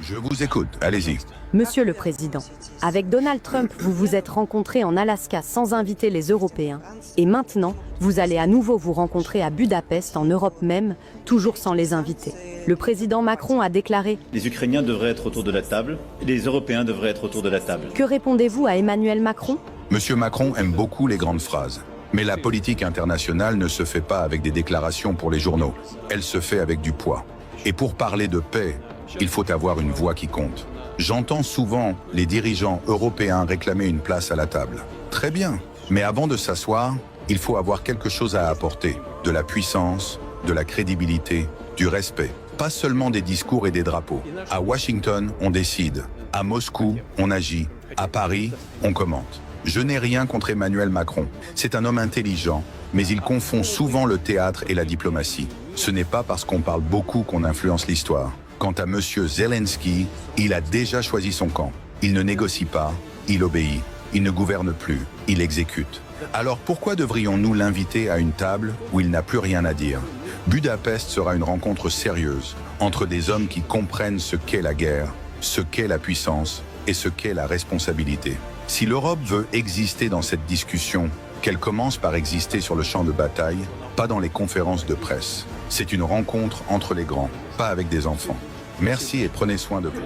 Je vous écoute, allez-y. Monsieur le Président, avec Donald Trump, vous vous êtes rencontré en Alaska sans inviter les Européens. Et maintenant, vous allez à nouveau vous rencontrer à Budapest, en Europe même, toujours sans les inviter. Le président Macron a déclaré « Les Ukrainiens devraient être autour de la table, et les Européens devraient être autour de la table. » Que répondez-vous à Emmanuel Macron? Monsieur Macron aime beaucoup les grandes phrases. Mais la politique internationale ne se fait pas avec des déclarations pour les journaux. Elle se fait avec du poids. Et pour parler de paix, il faut avoir une voix qui compte. J'entends souvent les dirigeants européens réclamer une place à la table. Très bien, mais avant de s'asseoir, il faut avoir quelque chose à apporter. De la puissance, de la crédibilité, du respect. Pas seulement des discours et des drapeaux. À Washington, on décide. À Moscou, on agit. À Paris, on commente. Je n'ai rien contre Emmanuel Macron. C'est un homme intelligent, mais il confond souvent le théâtre et la diplomatie. Ce n'est pas parce qu'on parle beaucoup qu'on influence l'histoire. Quant à M. Zelensky, il a déjà choisi son camp. Il ne négocie pas, il obéit. Il ne gouverne plus, il exécute. Alors pourquoi devrions-nous l'inviter à une table où il n'a plus rien à dire? Budapest sera une rencontre sérieuse entre des hommes qui comprennent ce qu'est la guerre, ce qu'est la puissance et ce qu'est la responsabilité. Si l'Europe veut exister dans cette discussion, qu'elle commence par exister sur le champ de bataille, pas dans les conférences de presse. C'est une rencontre entre les grands, pas avec des enfants. Merci et prenez soin de vous.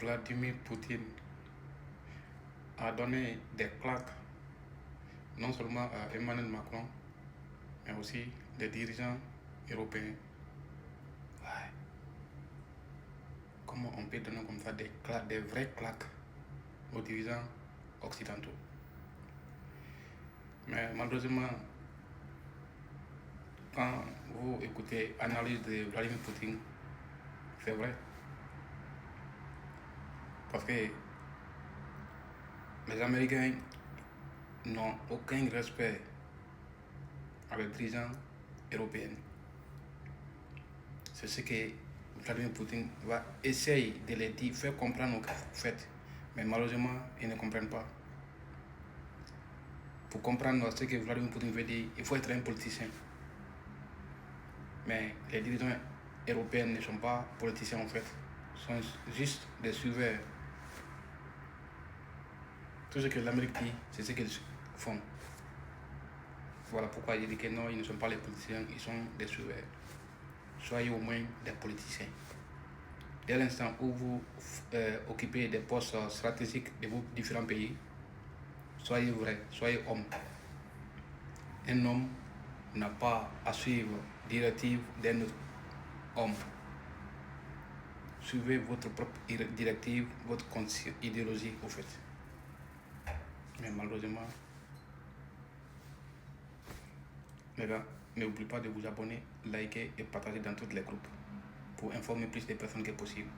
Vladimir Poutine a donné des claques non seulement à Emmanuel Macron, mais aussi des dirigeants européens. Ouais. Comment on peut donner comme ça des claques, des vraies claques aux dirigeants occidentaux? Mais malheureusement, quand vous écoutez l'analyse de Vladimir Poutine, c'est vrai. Parce que les Américains n'ont aucun respect à les dirigeants européens. C'est ce que Vladimir Poutine va essayer de les dire, faire comprendre aux fait. Mais malheureusement, ils ne comprennent pas. Pour comprendre ce que Vladimir Poutine veut dire, il faut être un politicien. Mais les dirigeants européens ne sont pas politiciens en fait, sont juste des suiveurs. Tout ce que l'Amérique dit, c'est ce qu'ils font. Voilà pourquoi il dit que non, ils ne sont pas les politiciens, ils sont des suiveurs. Soyez au moins des politiciens. Dès l'instant où vous occupez des postes stratégiques de vos différents pays, soyez vrai, soyez homme. Un homme n'a pas à suivre directive d'un autre homme. Suivez votre propre directive, votre idéologie au fait. Mais malheureusement, les gars, n'oubliez pas de vous abonner, liker et partager dans tous les groupes pour informer plus de personnes que possible.